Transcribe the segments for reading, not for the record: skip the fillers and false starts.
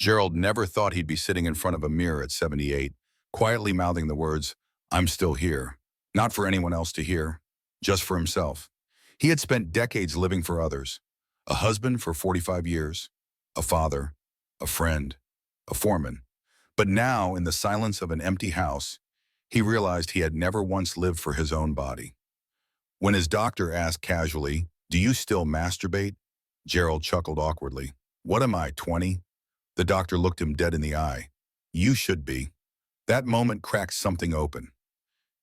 Gerald never thought he'd be sitting in front of a mirror at 78, quietly mouthing the words, "I'm still here." Not for anyone else to hear, just for himself. He had spent decades living for others. A husband for 45 years, a father, a friend, a foreman. But now, in the silence of an empty house, he realized he had never once lived for his own body. When his doctor asked casually, "Do you still masturbate?" Gerald chuckled awkwardly. "What am I, 20? The doctor looked him dead in the eye. "You should be." That moment cracked something open.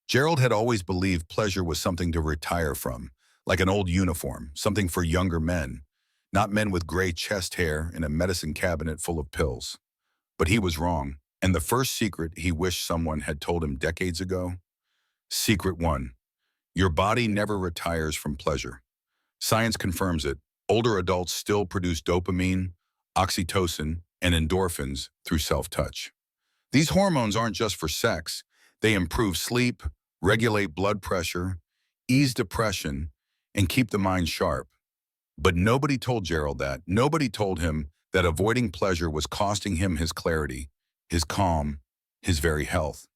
Gerald had always believed pleasure was something to retire from, like an old uniform, something for younger men, not men with gray chest hair in a medicine cabinet full of pills. But he was wrong, and the first secret he wished someone had told him decades ago? Secret 1. Your body never retires from pleasure. Science confirms it. Older adults still produce dopamine, oxytocin, and endorphins through self-touch. These hormones aren't just for sex. They improve sleep, regulate blood pressure, ease depression, and keep the mind sharp. But nobody told Gerald that. Nobody told him that avoiding pleasure was costing him his clarity, his calm, his very health.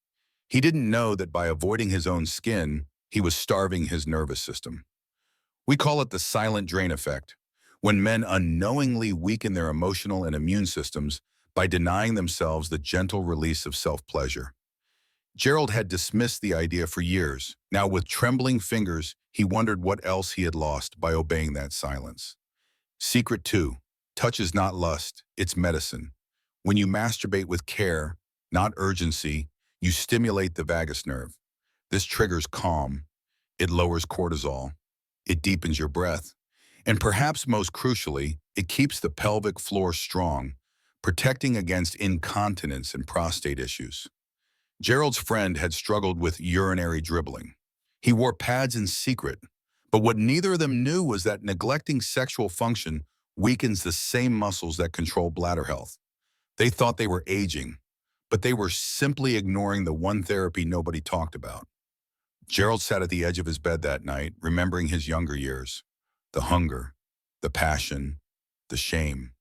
He didn't know that by avoiding his own skin, he was starving his nervous system. We call it the silent drain effect, when men unknowingly weaken their emotional and immune systems by denying themselves the gentle release of self-pleasure. Gerald had dismissed the idea for years. Now, with trembling fingers, he wondered what else he had lost by obeying that silence. Secret 2. Touch is not lust, it's medicine. When you masturbate with care, not urgency, you stimulate the vagus nerve. This triggers calm. It lowers cortisol. It deepens your breath. And perhaps most crucially, it keeps the pelvic floor strong, protecting against incontinence and prostate issues. Gerald's friend had struggled with urinary dribbling. He wore pads in secret, but what neither of them knew was that neglecting sexual function weakens the same muscles that control bladder health. They thought they were aging, but they were simply ignoring the one therapy nobody talked about. Gerald sat at the edge of his bed that night, remembering his younger years, the hunger, the passion, the shame.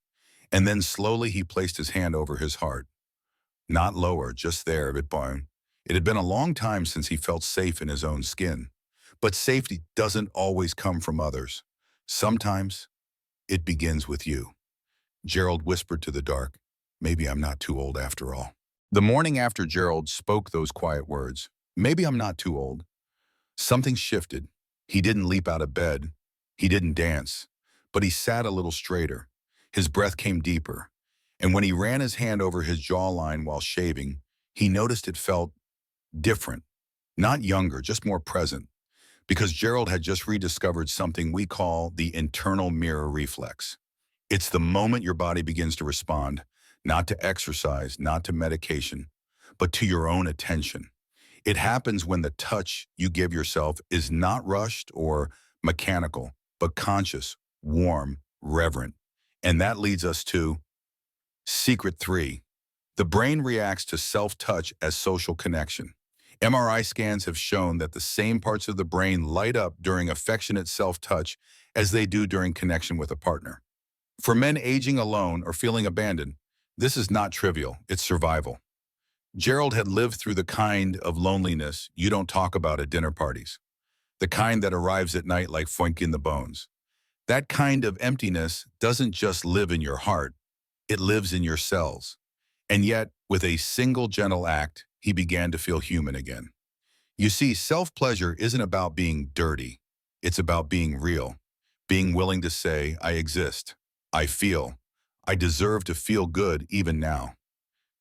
And then slowly he placed his hand over his heart. Not lower, just there, bit bone. It had been a long time since he felt safe in his own skin. But safety doesn't always come from others. Sometimes it begins with you. Gerald whispered to the dark, "Maybe I'm not too old after all." The morning after Gerald spoke those quiet words, "Maybe I'm not too old," something shifted. He didn't leap out of bed. He didn't dance. But he sat a little straighter. His breath came deeper. And when he ran his hand over his jawline while shaving, he noticed it felt different. Not younger, just more present. Because Gerald had just rediscovered something we call the internal mirror reflex. It's the moment your body begins to respond, not to exercise, not to medication, but to your own attention. It happens when the touch you give yourself is not rushed or mechanical, but conscious, warm, reverent. And that leads us to Secret 3. The brain reacts to self-touch as social connection. MRI scans have shown that the same parts of the brain light up during affectionate self-touch as they do during connection with a partner. For men aging alone or feeling abandoned, this is not trivial, it's survival. Gerald had lived through the kind of loneliness you don't talk about at dinner parties, the kind that arrives at night like foink in the bones. That kind of emptiness doesn't just live in your heart, it lives in your cells. And yet, with a single gentle act, he began to feel human again. You see, self-pleasure isn't about being dirty. It's about being real, being willing to say, "I exist, I feel, I deserve to feel good even now."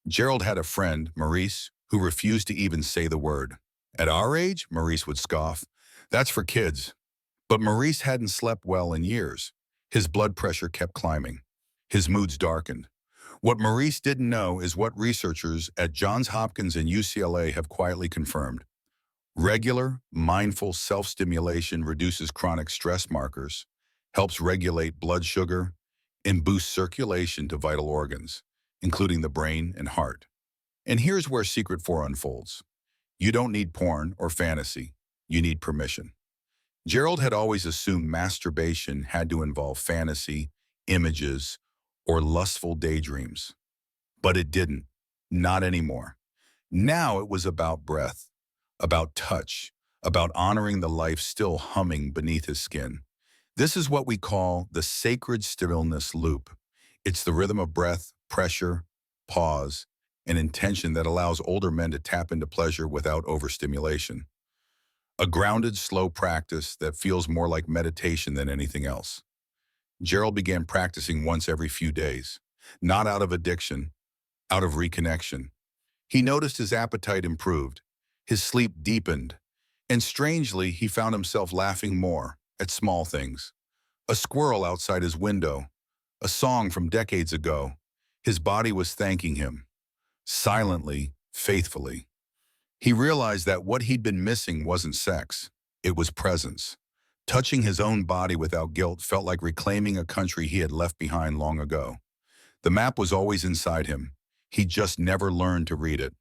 Gerald had a friend, Maurice, who refused to even say the word. At our age, Maurice would scoff, "That's for kids." But Maurice hadn't slept well in years. His blood pressure kept climbing. His moods darkened. What Maurice didn't know is what researchers at Johns Hopkins and UCLA have quietly confirmed. Regular, mindful self-stimulation reduces chronic stress markers, helps regulate blood sugar, and boosts circulation to vital organs, including the brain and heart. And here's where Secret 4 unfolds. You don't need porn or fantasy. You need permission. Gerald had always assumed masturbation had to involve fantasy, images, or lustful daydreams. But it didn't. Not anymore. Now it was about breath, about touch, about honoring the life still humming beneath his skin. This is what we call the sacred stillness loop. It's the rhythm of breath, pressure, pause, and intention that allows older men to tap into pleasure without overstimulation. A grounded, slow practice that feels more like meditation than anything else. Gerald began practicing once every few days, not out of addiction, out of reconnection. He noticed his appetite improved, his sleep deepened, and strangely, he found himself laughing more at small things. A squirrel outside his window, a song from decades ago. His body was thanking him, silently, faithfully. He realized that what he'd been missing wasn't sex, it was presence. Touching his own body without guilt felt like reclaiming a country he had left behind long ago. The map was always inside him. He just never learned to read it.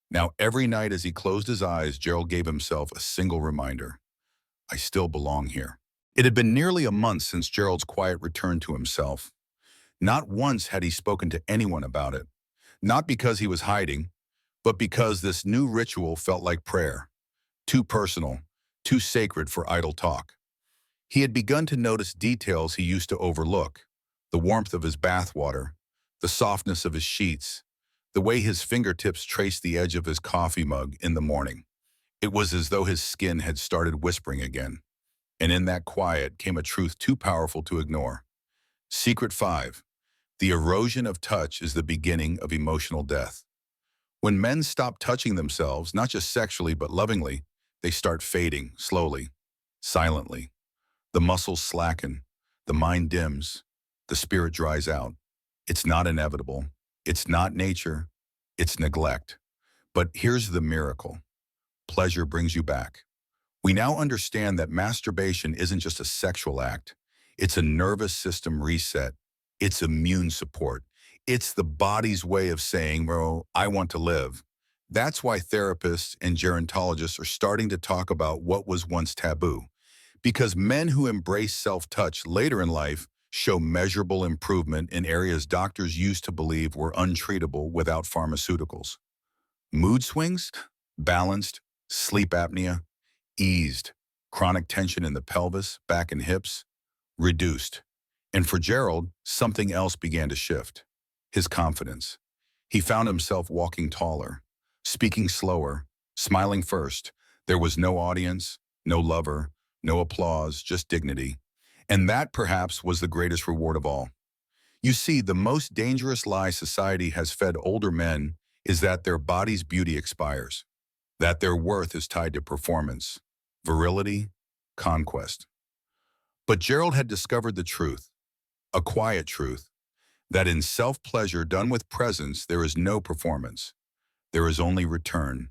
Now, every night as he closed his eyes, Gerald gave himself a single reminder. I still belong here. It had been nearly a month since Gerald's quiet return to himself. Not once had he spoken to anyone about it. Not because he was hiding, but because this new ritual felt like prayer. Too personal, too sacred for idle talk. He had begun to notice details he used to overlook. The warmth of his bathwater, the softness of his sheets, the way his fingertips traced the edge of his coffee mug in the morning. It was as though his skin had started whispering again. And in that quiet came a truth too powerful to ignore. Secret 5. The erosion of touch is the beginning of emotional death. When men stop touching themselves, not just sexually but lovingly, they start fading, slowly, silently. The muscles slacken, the mind dims, the spirit dries out. It's not inevitable. It's not nature. It's neglect. But here's the miracle. Pleasure brings you back. We now understand that masturbation isn't just a sexual act. It's a nervous system reset. It's immune support. It's the body's way of saying, well, I want to live. That's why therapists and gerontologists are starting to talk about what was once taboo. Because men who embrace self-touch later in life show measurable improvement in areas doctors used to believe were untreatable without pharmaceuticals. Mood swings? Balanced. Sleep apnea? Eased. Chronic tension in the pelvis, back and hips? Reduced. And for Gerald, something else began to shift. His confidence. He found himself walking taller, speaking slower, smiling first. There was no audience, no lover, no applause, just dignity. And that perhaps was the greatest reward of all. You see, the most dangerous lie society has fed older men is that their body's beauty expires, that their worth is tied to performance, virility, conquest. But Gerald had discovered the truth, a quiet truth, that in self-pleasure done with presence there is no performance. There is only return.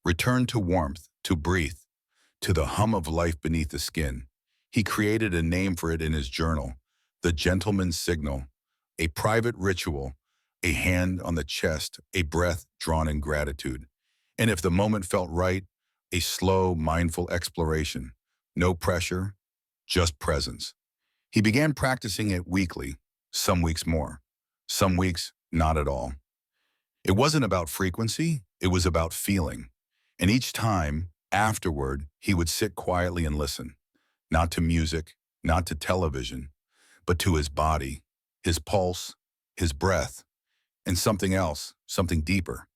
Return to warmth, to breathe, to the hum of life beneath the skin. He created a name for it in his journal, the gentleman's signal, a private ritual, a hand on the chest, a breath drawn in gratitude. And if the moment felt right, a slow, mindful exploration. No pressure, just presence. He began practicing it weekly, some weeks more, some weeks not at all. It wasn't about frequency, it was about feeling. And each time, afterward, he would sit quietly and listen, not to music, not to television, but to his body, his pulse, his breath, and something else, something deeper.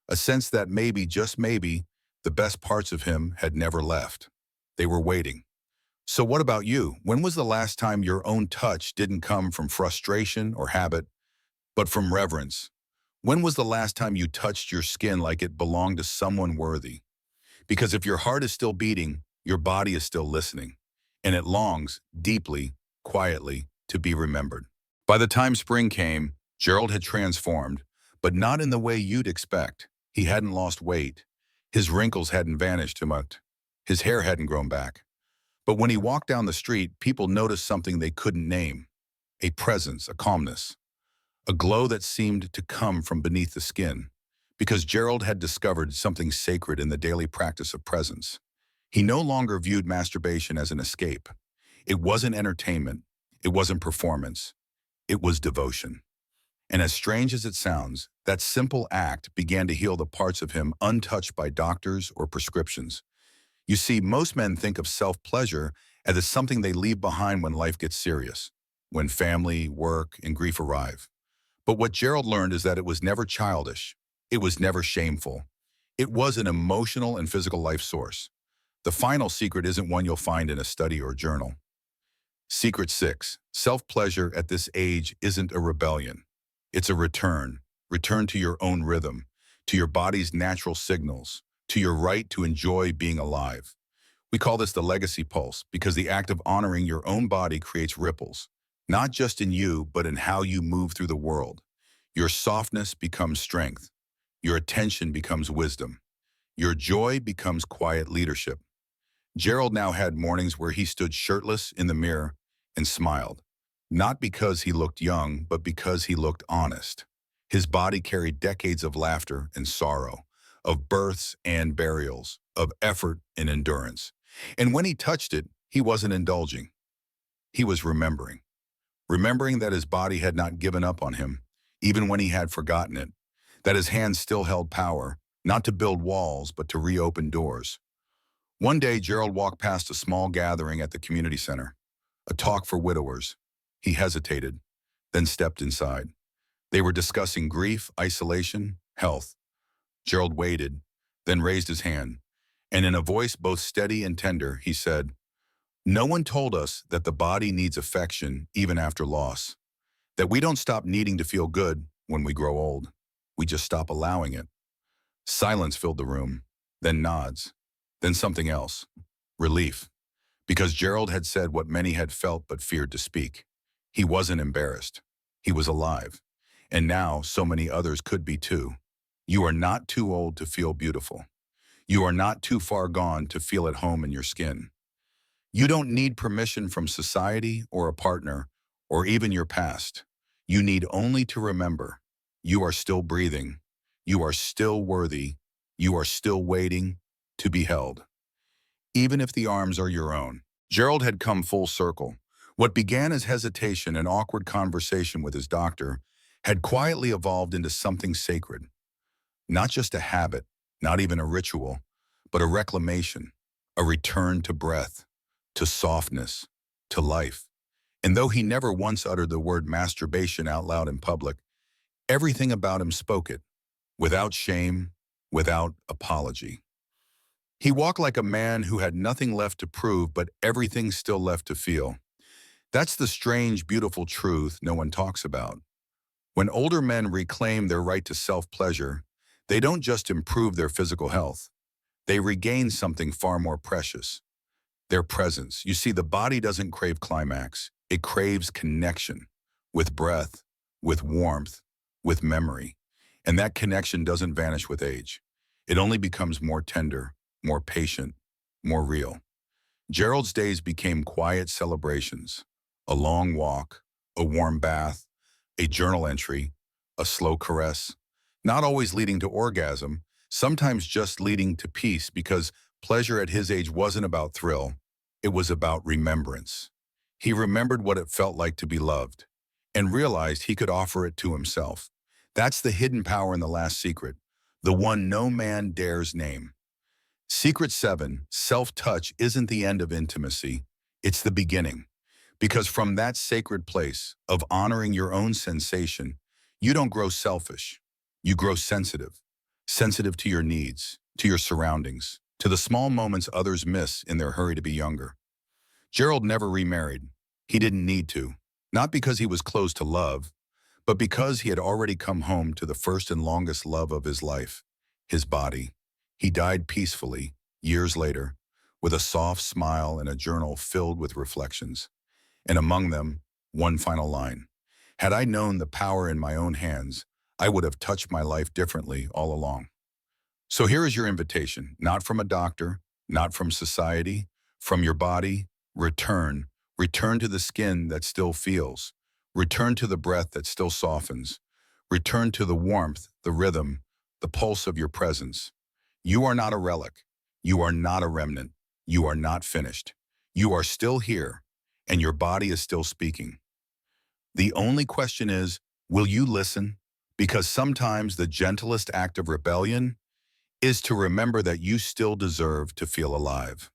A sense that maybe, just maybe, the best parts of him had never left. They were waiting. So what about you? When was the last time your own touch didn't come from frustration or habit, but from reverence? When was the last time you touched your skin like it belonged to someone worthy? Because if your heart is still beating, your body is still listening, and it longs, deeply, quietly, to be remembered. By the time spring came, Gerald had transformed, but not in the way you'd expect. He hadn't lost weight. His wrinkles hadn't vanished too much. His hair hadn't grown back. But when he walked down the street, people noticed something they couldn't name. A presence, a calmness, a glow that seemed to come from beneath the skin. Because Gerald had discovered something sacred in the daily practice of presence. He no longer viewed masturbation as an escape. It wasn't entertainment. It wasn't performance. It was devotion. And as strange as it sounds, that simple act began to heal the parts of him untouched by doctors or prescriptions. You see, most men think of self-pleasure as something they leave behind when life gets serious, when family, work, and grief arrive. But what Gerald learned is that it was never childish. It was never shameful. It was an emotional and physical life source. The final secret isn't one you'll find in a study or journal. Secret 6. Self-pleasure at this age isn't a rebellion. It's a return. Return to your own rhythm, to your body's natural signals, to your right to enjoy being alive. We call this the legacy pulse because the act of honoring your own body creates ripples, not just in you, but in how you move through the world. Your softness becomes strength. Your attention becomes wisdom. Your joy becomes quiet leadership. Gerald now had mornings where he stood shirtless in the mirror and smiled, not because he looked young, but because he looked honest. His body carried decades of laughter and sorrow, of births and burials, of effort and endurance. And when he touched it, he wasn't indulging. He was remembering. Remembering that his body had not given up on him, even when he had forgotten it, that his hands still held power, not to build walls, but to reopen doors. One day, Gerald walked past a small gathering at the community center, a talk for widowers. He hesitated, then stepped inside. They were discussing grief, isolation, health. Gerald waited, then raised his hand, and in a voice both steady and tender, he said, "No one told us that the body needs affection even after loss, that we don't stop needing to feel good when we grow old. We just stop allowing it." Silence filled the room, then nods, then something else, relief, because Gerald had said what many had felt but feared to speak. He wasn't embarrassed. He was alive. And now so many others could be too. You are not too old to feel beautiful. You are not too far gone to feel at home in your skin. You don't need permission from society or a partner or even your past. You need only to remember you are still breathing. You are still worthy. You are still waiting to be held, even if the arms are your own. Gerald had come full circle. What began as hesitation and awkward conversation with his doctor had quietly evolved into something sacred. Not just a habit, not even a ritual, but a reclamation, a return to breath, to softness, to life. And though he never once uttered the word masturbation out loud in public, everything about him spoke it, without shame, without apology. He walked like a man who had nothing left to prove but everything still left to feel. That's the strange, beautiful truth no one talks about. When older men reclaim their right to self-pleasure, they don't just improve their physical health. They regain something far more precious, their presence. You see, the body doesn't crave climax. It craves connection with breath, with warmth, with memory. And that connection doesn't vanish with age. It only becomes more tender, more patient, more real. Gerald's days became quiet celebrations, a long walk, a warm bath, a journal entry, a slow caress, not always leading to orgasm, sometimes just leading to peace because pleasure at his age wasn't about thrill, it was about remembrance. He remembered what it felt like to be loved and realized he could offer it to himself. That's the hidden power in the last secret, the one no man dares name. Secret 7, self-touch isn't the end of intimacy, it's the beginning. Because from that sacred place of honoring your own sensation, you don't grow selfish. You grow sensitive. Sensitive to your needs, to your surroundings, to the small moments others miss in their hurry to be younger. Gerald never remarried. He didn't need to. Not because he was close to love, but because he had already come home to the first and longest love of his life, his body. He died peacefully, years later, with a soft smile and a journal filled with reflections. And among them, one final line. Had I known the power in my own hands, I would have touched my life differently all along. So here is your invitation, not from a doctor, not from society, from your body. Return. Return to the skin that still feels. Return to the breath that still softens. Return to the warmth, the rhythm, the pulse of your presence. You are not a relic. You are not a remnant. You are not finished. You are still here, and your body is still speaking. The only question is, Will you listen? Because sometimes the gentlest act of rebellion is to remember that you still deserve to feel alive.